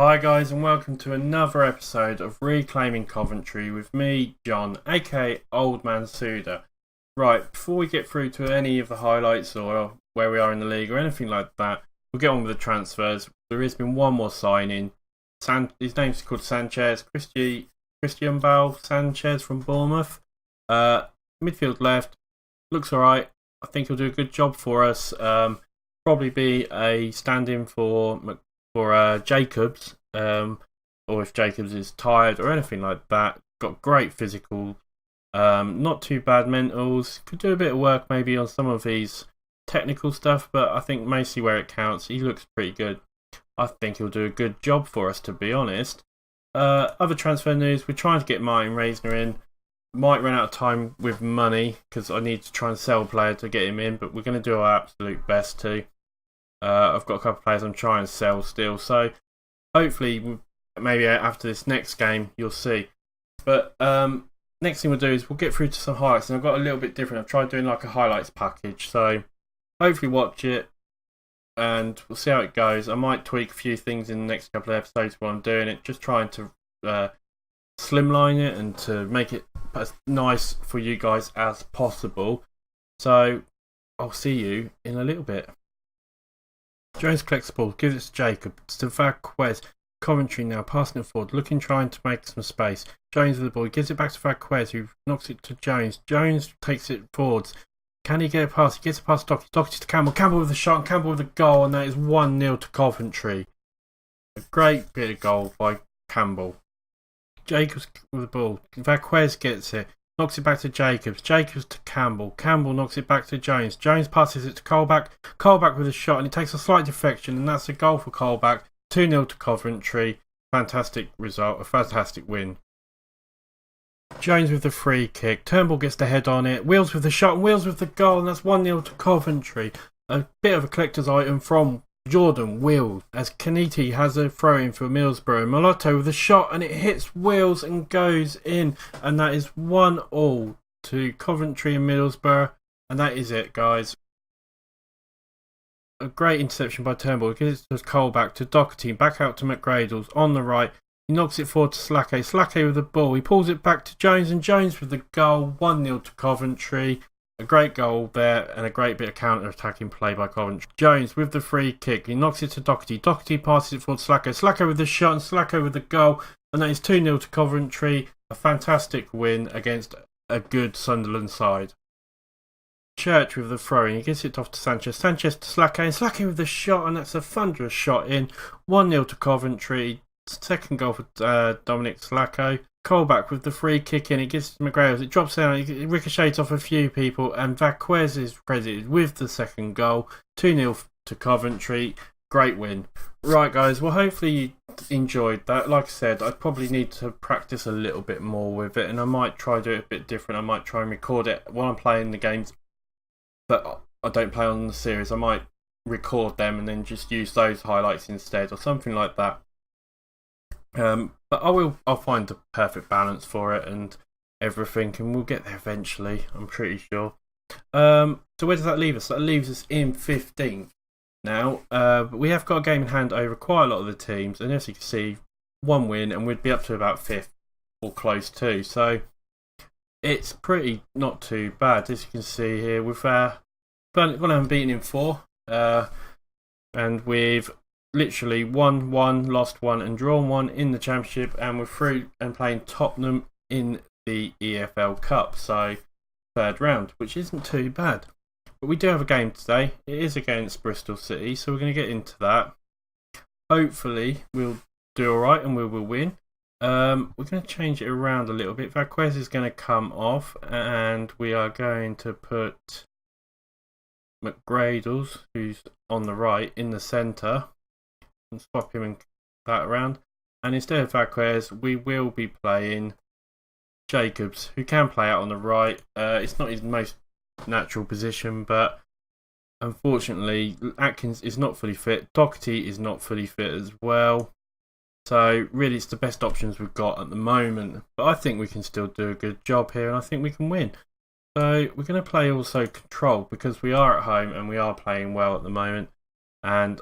Hi guys, and welcome to another episode of Reclaiming Coventry with me, John, aka Old Man Sudor. Right, before we get through to any of the highlights or where we are in the league or anything like that, we'll get on with the transfers. There has been one more signing. His name's called Sanchez, Christian Bale Sanchez from Bournemouth. Midfield left, looks alright. I think he'll do a good job for us. Probably be a stand-in for Jacobs, or if Jacobs is tired or anything like that. Got great physical, not too bad mentals. Could do a bit of work maybe on some of his technical stuff, but I think mostly where it counts, he looks pretty good. I think he'll do a good job for us, to be honest. Other transfer news, we're trying to get Martin Reisner in. Might run out of time with money because I need to try and sell a player to get him in, but we're going to do our absolute best to. I've got a couple of players I'm trying to sell still, so hopefully maybe after this next game you'll see. But next thing we'll do is we'll get through to some highlights, and I've got a little bit different. I've tried doing like a highlights package, so hopefully watch it and we'll see how it goes. I might tweak a few things in the next couple of episodes while I'm doing it, just trying to slimline it and to make it as nice for you guys as possible. So I'll see you in a little bit. Jones collects the ball, gives it to Jacob, to Vazquez. Coventry now passing it forward, trying to make some space. Jones with the ball, gives it back to Vazquez, who knocks it to Jones. Jones takes it forwards. Can he get a pass? He gets a pass to Doherty. Doherty to Campbell. Campbell with a shot, and Campbell with a goal, and that is 1-0 to Coventry. A great bit of goal by Campbell. Jacobs with the ball. Vazquez gets it. Knocks it back to Jacobs. Jacobs to Campbell. Campbell knocks it back to Jones. Jones passes it to Colback. Colback with a shot, and it takes a slight deflection, and that's a goal for Colback. 2-0 to Coventry. Fantastic result. A fantastic win. Jones with the free kick. Turnbull gets the head on it. Wheels with the shot, and Wheels with the goal, and that's 1-0 to Coventry. A bit of a collector's item from Jordan Wheels, as Kaniti has a throw-in for Middlesbrough. Malotto with a shot, and it hits Wheels and goes in, and that is 1-1 to Coventry and Middlesbrough, and that is it, guys. A great interception by Turnbull. Gives it to Colback, to Doherty, back out to McGradles on the right. He knocks it forward to Slake. Slake with the ball. He pulls it back to Jones, and Jones with the goal. 1-0 to Coventry. A great goal there, and a great bit of counter-attacking play by Coventry. Jones with the free kick. He knocks it to Doherty. Doherty passes it forward to Slacko. Slacko with the shot, and Slacko with the goal. And that is 2-0 to Coventry. A fantastic win against a good Sunderland side. Church with the throw-in. He gets it off to Sanchez. Sanchez to Slacko. And Slacko with the shot, and that's a thunderous shot in. 1-0 to Coventry. Second goal for Dominic Slacko. Colback with the free kick in, it gives to McGrail, it drops down, it ricochets off a few people, and Vazquez is credited with the second goal. 2-0 to Coventry. Great win. Right guys, well hopefully you enjoyed that. Like I said, I probably need to practice a little bit more with it, and I might try to do it a bit different. I might try and record it while I'm playing the games that I don't play on the series. I might record them and then just use those highlights instead, or something like that. But I'll find the perfect balance for it and everything, and we'll get there eventually, I'm pretty sure. So where does that leave us? That leaves us in 15th now. But we have got a game in hand over quite a lot of the teams, and as you can see, one win and we'd be up to about 5th or close to. So it's pretty not too bad. As you can see here, we've Burnley haven't beaten in 4, and we've literally won 1, lost 1 and drawn 1 in the Championship, and we're through and playing Tottenham in the EFL Cup, so 3rd round, which isn't too bad. But we do have a game today. It is against Bristol City, so we're going to get into that. Hopefully we'll do alright and we will win. We're going to change it around a little bit. Vazquez is going to come off, and we are going to put McGradles, who's on the right, in the centre, and swap him and that around. And instead of Vazquez, we will be playing Jacobs, who can play out on the right. It's not his most natural position, but unfortunately Atkins is not fully fit. Doherty is not fully fit as well. So really it's the best options we've got at the moment. But I think we can still do a good job here, and I think we can win. So we're going to play also control, because we are at home and we are playing well at the moment. And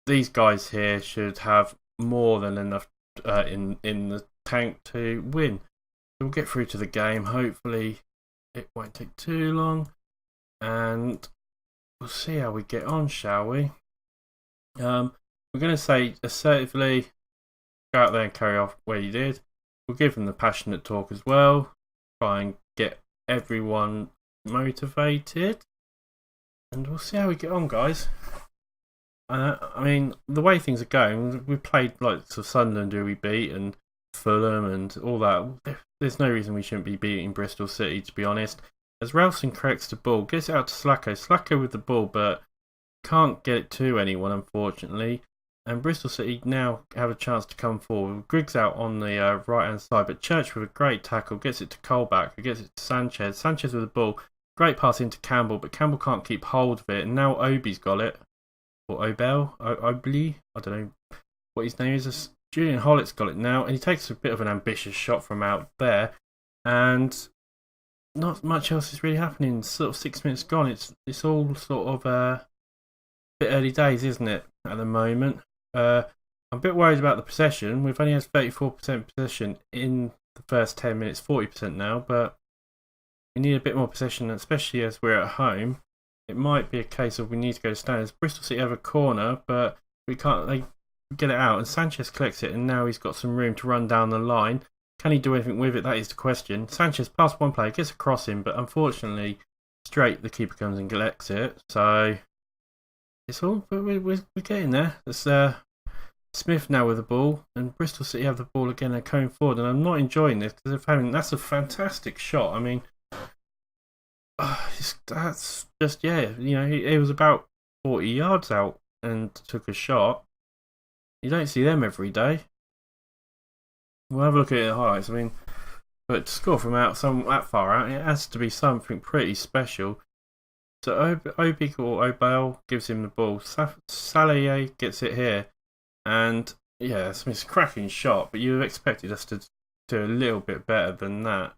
these guys here should have more than enough in the tank to win. So we'll get through to the game. Hopefully it won't take too long, and we'll see how we get on, shall we? We're going to say assertively, go out there and carry off where you did. We'll give them the passionate talk as well. Try and get everyone motivated, and we'll see how we get on, guys. I mean, the way things are going, we played like Sunderland, who we beat, and Fulham, and all that. There's no reason we shouldn't be beating Bristol City, to be honest. As Ralston corrects the ball, gets it out to Slacko. Slacko with the ball, but can't get it to anyone, unfortunately. And Bristol City now have a chance to come forward. Griggs out on the right-hand side, but Church with a great tackle gets it to Colback, who gets it to Sanchez. Sanchez with the ball, great pass into Campbell, but Campbell can't keep hold of it. And now Obi's got it. Or Obel, Obli, I don't know what his name is. Julian Hollett's got it now, and he takes a bit of an ambitious shot from out there, and not much else is really happening. Sort of 6 minutes gone. It's all sort of a bit early days, isn't it, at the moment? I'm a bit worried about the possession. We've only had 34% possession in the first 10 minutes, 40% now, but we need a bit more possession, especially as we're at home. It might be a case of we need to go to standards. Bristol City have a corner, but we can't. They get it out, and Sanchez collects it, and now he's got some room to run down the line. Can he do anything with it? That is the question. Sanchez past one player, gets a cross in, but unfortunately, straight the keeper comes and collects it. So it's all, but we're getting there. It's Smith now with the ball, and Bristol City have the ball again. They're coming forward, and I'm not enjoying this because that's a fantastic shot. I mean. That's just, he was about 40 yards out and took a shot. You don't see them every day. We'll have a look at the highlights. I mean, but to score from that far out, it has to be something pretty special. So Obik or Obel gives him the ball. Saleh gets it here, and it's a cracking shot. But you have expected us to do a little bit better than that.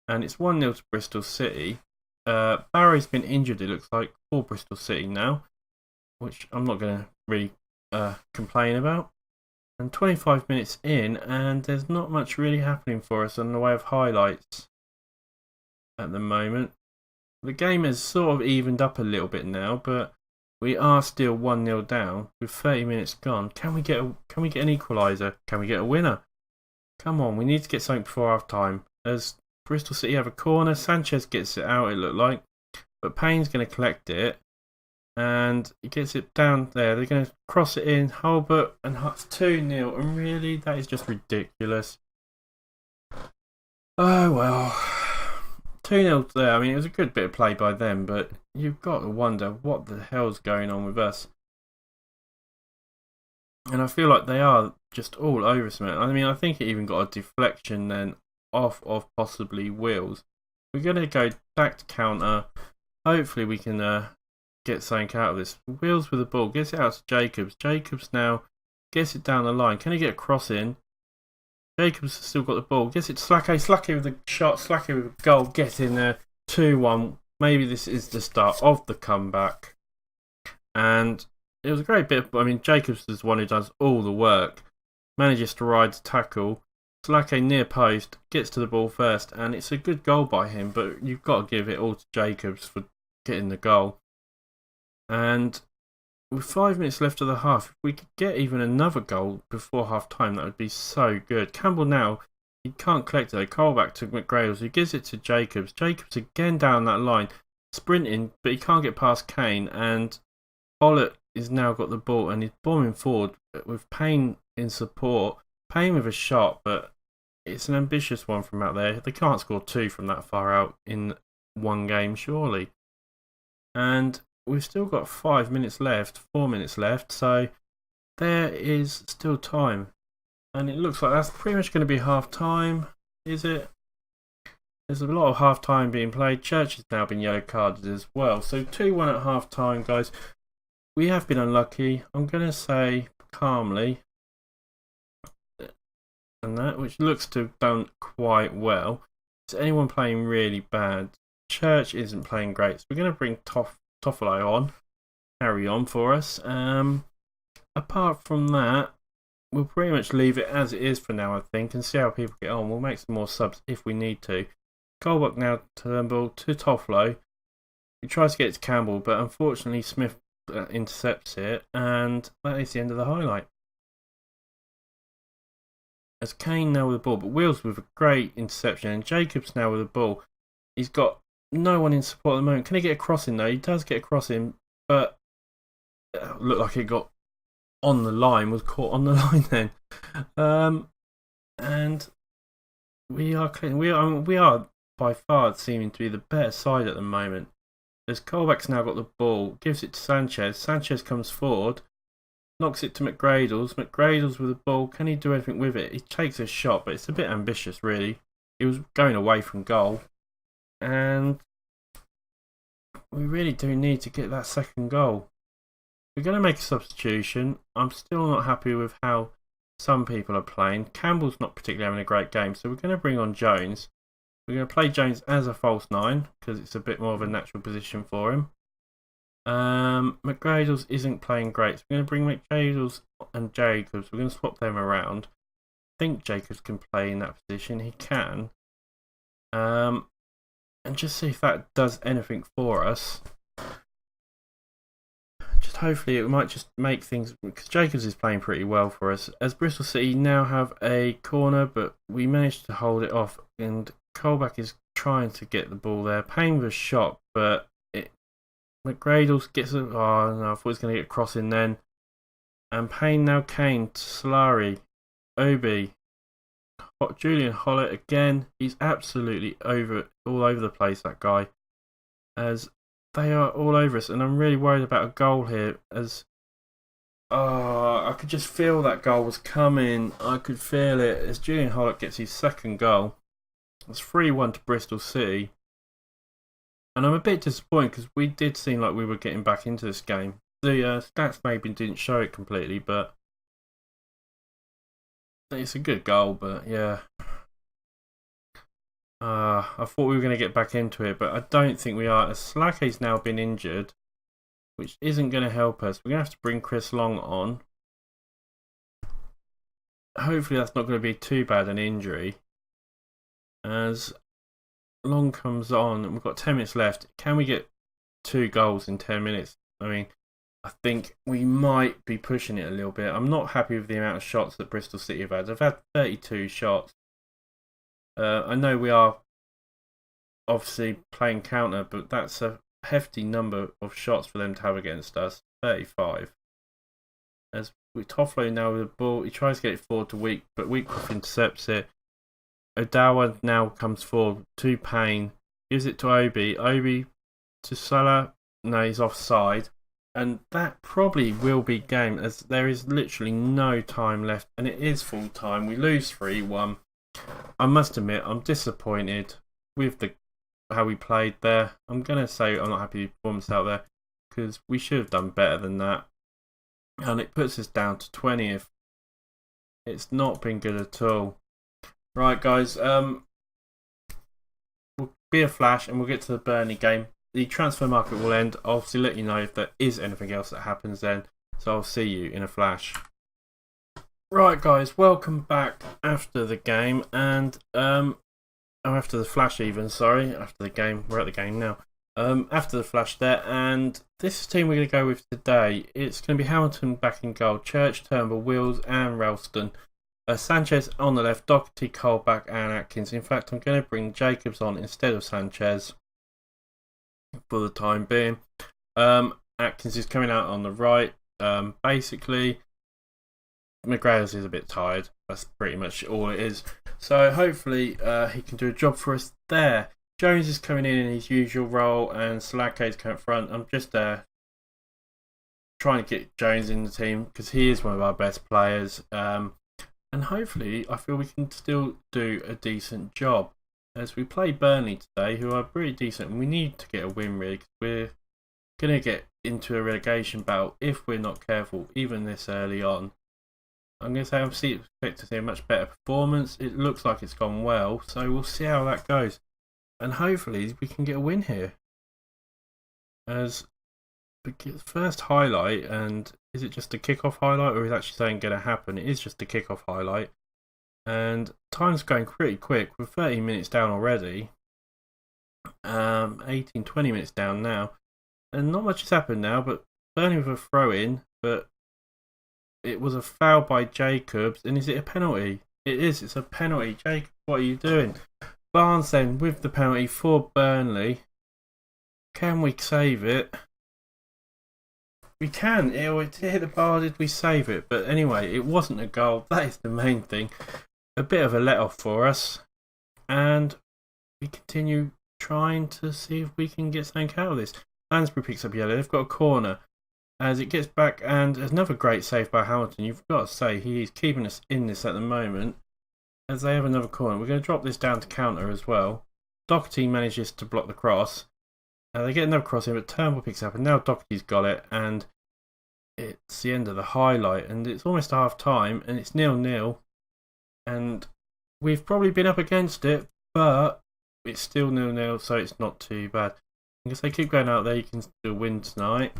And it's 1-0 to Bristol City. Barry's been injured, it looks like, for Bristol City now, which I'm not going to really complain about. And 25 minutes in, and there's not much really happening for us in the way of highlights at the moment. The game has sort of evened up a little bit now, but we are still 1-0 down with 30 minutes gone. Can we get an equaliser? Can we get a winner? Come on, we need to get something before half time. As Bristol City have a corner. Sanchez gets it out, it looked like. But Payne's going to collect it. And he gets it down there. They're going to cross it in. Hulbert, and Hutt's 2-0. And really, that is just ridiculous. Oh, well. 2-0 there. I mean, it was a good bit of play by them. But you've got to wonder what the hell's going on with us. And I feel like they are just all over something. I mean, I think it even got a deflection then off of possibly Wills. We're going to go back to counter. Hopefully we can get something out of this. Wills with the ball, gets it out to Jacobs. Jacobs now gets it down the line. Can he get a cross in? Jacobs has still got the ball. Gets it to Slacko. Slacko with the shot. Slacko with the goal. Get in there. 2-1. Maybe this is the start of the comeback. And it was a great bit. I mean, Jacobs is the one who does all the work. Manages to ride the tackle. Slacko near post, gets to the ball first, and it's a good goal by him, but you've got to give it all to Jacobs for getting the goal. And with 5 minutes left of the half, if we could get even another goal before half time, that would be so good. Campbell now, he can't collect it. Call back to McGrails, who gives it to Jacobs. Jacobs again down that line, sprinting, but he can't get past Kane, and Hollett has now got the ball, and he's bombing forward with Payne in support. Payne with a shot, but it's an ambitious one from out there. They can't score two from that far out in one game, surely. And we've still got 5 minutes left, 4 minutes left, so there is still time. And it looks like that's pretty much going to be half time, is it? There's a lot of half time being played. Church has now been yellow carded as well. So 2-1 at half time, guys. We have been unlucky. I'm going to say calmly, and that, which looks to have done quite well. Is anyone playing really bad? Church isn't playing great, so we're going to bring Toffolo on, carry on for us. Apart from that, we'll pretty much leave it as it is for now, I think, and see how people get on. We'll make some more subs if we need to. Colbuck now Turnbull to Toffolo. He tries to get it to Campbell, but unfortunately Smith intercepts it, and that is the end of the highlight. As Kane now with the ball, but Wills with a great interception, and Jacobs now with the ball. He's got no one in support at the moment. Can he get a crossing though? He does get a crossing, but it looked like it got on the line, was caught on the line then. And we are by far seeming to be the better side at the moment. As Colback's now got the ball, gives it to Sanchez. Sanchez comes forward, knocks it to McGradles. McGradles with the ball. Can he do anything with it? He takes a shot, but it's a bit ambitious, really. He was going away from goal. And we really do need to get that second goal. We're going to make a substitution. I'm still not happy with how some people are playing. Campbell's not particularly having a great game, so we're going to bring on Jones. We're going to play Jones as a false 9 because it's a bit more of a natural position for him. McGradles isn't playing great, so we're going to bring McGradles and Jacobs. We're going to swap them around. I think Jacobs can play in that position. He can. And just see if that does anything for us. Just hopefully it might just make things, because Jacobs is playing pretty well for us. As Bristol City now have a corner, but we managed to hold it off, and Colback is trying to get the ball there. Payne with a shot, but McGradles gets a... Oh, no, I thought he was going to get a cross in then. And Payne now Kane to Solari. Obi. Julian Hollett again. He's absolutely all over the place, that guy. As they are all over us. And I'm really worried about a goal here. As... Oh, I could just feel that goal was coming. I could feel it. As Julian Hollett gets his second goal. It's 3-1 to Bristol City. And I'm a bit disappointed because we did seem like we were getting back into this game. The stats maybe didn't show it completely, but it's a good goal, but yeah. I thought we were going to get back into it, but I don't think we are. As Slake's now been injured, which isn't going to help us. We're going to have to bring Chris Long on. Hopefully that's not going to be too bad an injury. As Long comes on, and we've got 10 minutes left. Can we get 2 goals in 10 minutes? I mean, I think we might be pushing it a little bit. I'm not happy with the amount of shots that Bristol City have had. They've had 32 shots. I know we are obviously playing counter, but that's a hefty number of shots for them to have against us. 35. As we Toffolo now with the ball, he tries to get it forward to Weak, but Weakcroft intercepts it. Odawa now comes forward to Payne, gives it to Obi. Obi to Salah. No, he's offside. And that probably will be game, as there is literally no time left, and it is full time. We lose 3-1. I must admit, I'm disappointed with how we played there. I'm going to say I'm not happy with the performance out there, because we should have done better than that. And it puts us down to 20th. It's not been good at all. Right, guys, we'll be a flash and we'll get to the Burnley game. The transfer market will end. I'll obviously let you know if there is anything else that happens then. So I'll see you in a flash. Right, guys, welcome back after the game and after the flash even, sorry. After the game, we're at the game now. After the flash there, and this is the team we're going to go with today. It's going to be Hamilton back in goal, Church, Turnbull, Wills and Ralston. Sanchez on the left, Doherty, Colback and Atkins. In fact, I'm going to bring Jacobs on instead of Sanchez for the time being. Atkins is coming out on the right. Basically, McGradles is a bit tired. That's pretty much all it is. So hopefully he can do a job for us there. Jones is coming in his usual role and Slake is coming up front. I'm just trying to get Jones in the team because he is one of our best players. And hopefully, I feel we can still do a decent job. As we play Burnley today, who are pretty decent, and we need to get a win really, because we're going to get into a relegation battle if we're not careful, even this early on. I'm going to say I expect to see a much better performance. It looks like it's gone well, so we'll see how that goes. And hopefully, we can get a win here. As first highlight, and is it just a kickoff highlight, or is it actually something going to happen? It is just a kickoff highlight, and time's going pretty quick. We're 30 minutes down already. 18, 20 minutes down now, and not much has happened now. But Burnley with a throw in, but it was a foul by Jacobs, and is it a penalty? It is. It's a penalty. Jacob, what are you doing? Barnes then with the penalty for Burnley. Can we save it? We can. It hit the bar. Did we save it? But anyway, it wasn't a goal. That is the main thing. A bit of a let-off for us. And we continue trying to see if we can get something out of this. Lansbury picks up yellow. They've got a corner. As it gets back, and another great save by Hamilton. You've got to say, he is keeping us in this at the moment. As they have another corner. We're going to drop this down to counter as well. Doherty manages to block the cross. They get another cross in, but Turnbull picks up, and now Doherty's got it, and it's the end of the highlight, and it's almost half time, and it's 0-0, and we've probably been up against it, but it's still 0-0, so it's not too bad. I guess they keep going out there, you can still win tonight,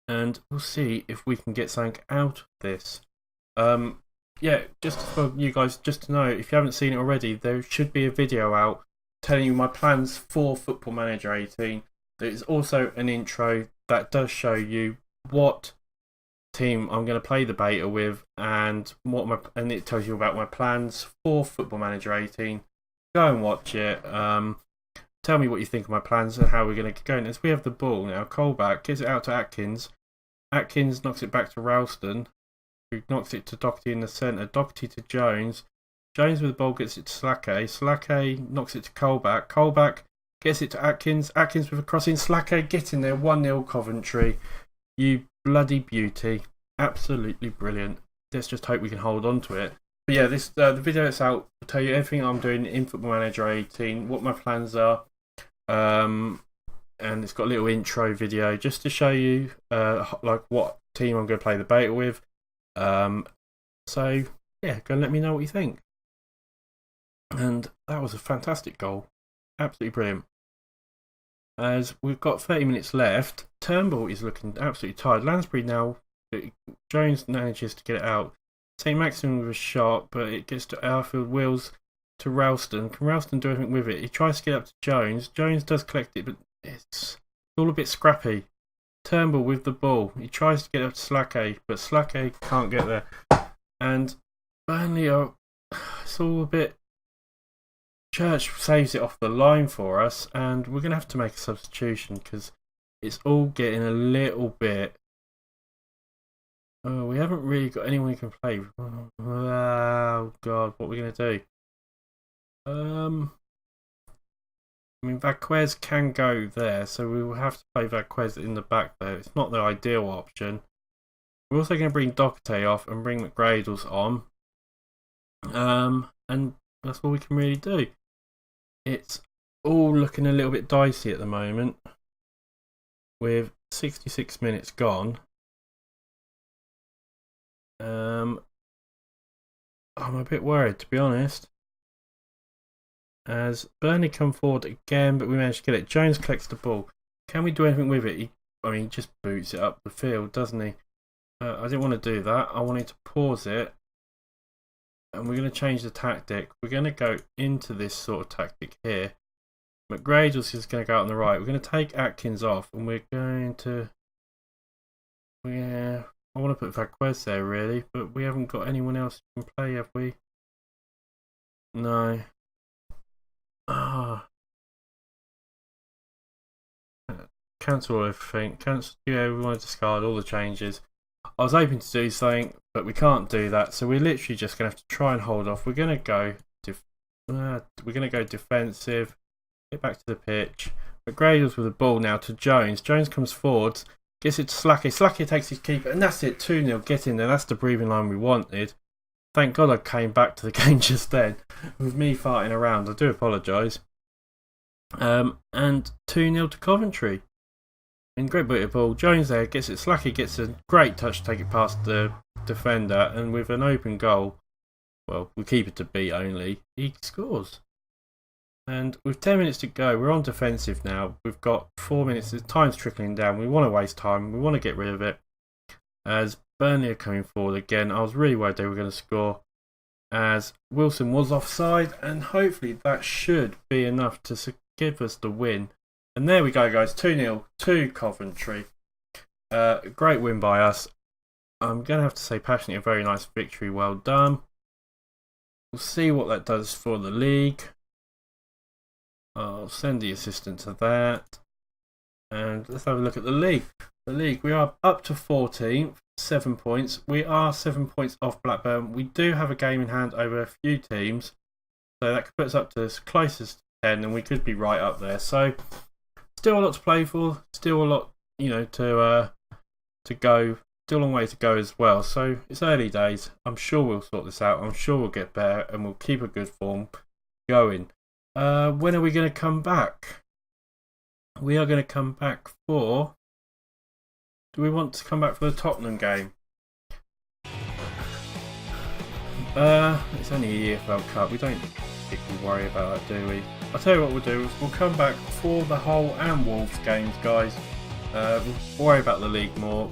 and we'll see if we can get something out of this. Yeah, just for you guys, just to know, if you haven't seen it already, there should be a video out telling you my plans for Football Manager 18. There's also an intro that does show you what team I'm going to play the beta with, and it tells you about my plans for Football Manager 18. Go and watch it. Tell me what you think of my plans and how we're going to get going. As we have the ball now, Colback gives it out to Atkins. Atkins knocks it back to Ralston, who knocks it to Doherty in the centre. Doherty to Jones. Jones with the ball gets it to Slake. Slake knocks it to Colback. Colback gets it to Atkins. Atkins with a crossing. Slake get in there. 1-0 Coventry. You bloody beauty. Absolutely brilliant. Let's just hope we can hold on to it. But yeah, this the video that's out will tell you everything I'm doing in Football Manager 18, what my plans are. And it's got a little intro video just to show you like what team I'm going to play the beta with. So yeah, go and let me know what you think. And that was a fantastic goal. Absolutely brilliant. As we've got 30 minutes left, Turnbull is looking absolutely tired. Lansbury now, Jones manages to get it out. St. Maximin with a shot, but it gets to Arfield, Wills to Ralston. Can Ralston do anything with it? He tries to get up to Jones. Jones does collect it, but it's all a bit scrappy. Turnbull with the ball. He tries to get up to Slake, but Slake can't get there. And Burnley it's all a bit... Church saves it off the line for us, and we're going to have to make a substitution because it's all getting a little bit... Oh, we haven't really got anyone who can play. Oh, God, what are we going to do? I mean, Vaquez can go there, so we will have to play Vaquez in the back there. It's not the ideal option. We're also going to bring Doherty off and bring McGradles on. And that's all we can really do. It's all looking a little bit dicey at the moment, with 66 minutes gone. I'm a bit worried, to be honest. As Burnley come forward again, but we managed to get it. Jones collects the ball. Can we do anything with it? He just boots it up the field, doesn't he? I didn't want to do that. I wanted to pause it. And we're going to change the tactic. We're going to go into this sort of tactic here. McGradles is going to go out on the right. We're going to take Atkins off, and we're going to... Yeah, I want to put Vaquez there, really, but we haven't got anyone else who can play, have we? No. Cancel everything. Yeah, we want to discard all the changes. I was hoping to do something, but we can't do that, so we're literally just going to have to try and hold off. We're going to go defensive, get back to the pitch. McGradles with the ball now to Jones. Jones comes forward, gets it to Slake. Slake takes his keeper, and that's it. 2-0. Get in there. That's the breathing line we wanted. Thank God I came back to the game just then with me farting around. I do apologise. And 2-0 to Coventry. In great bit of ball, Jones there gets it. Slake gets a great touch to take it past the defender, and with an open goal, well, we keep it to beat only, he scores. And with 10 minutes to go, we're on defensive now. We've got 4 minutes. The time's trickling down. We want to waste time. We want to get rid of it. As Burnley are coming forward again, I was really worried they were going to score. As Wilson was offside, and hopefully that should be enough to give us the win. And there we go, guys. 2-0 to Coventry. Great win by us. I'm going to have to say passionately, a very nice victory. Well done. We'll see what that does for the league. I'll send the assistant to that. And let's have a look at the league. The league, we are up to 14th, 7 points. We are 7 points off Blackburn. We do have a game in hand over a few teams. So that could put us up to as close as 10, and we could be right up there. So still a lot to play for. Still a lot, to go. Still a long way to go as well. So it's early days. I'm sure we'll sort this out. I'm sure we'll get better, and we'll keep a good form going. When are we going to come back? We are going to come back for... Do we want to come back for the Tottenham game? It's only a EFL Cup. We don't particularly worry about that, do we? I'll tell you what we'll do. We'll come back for the Hull and Wolves games, guys. We'll worry about the league more.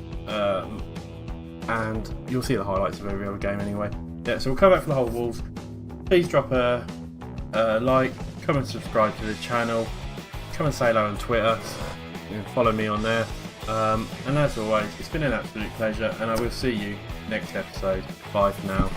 And you'll see the highlights of every other game anyway. Yeah, so we'll come back for the Hull Wolves. Please drop a like, come and subscribe to the channel. Come and say hello on Twitter. You can follow me on there. And as always, it's been an absolute pleasure, and I will see you next episode. Bye for now.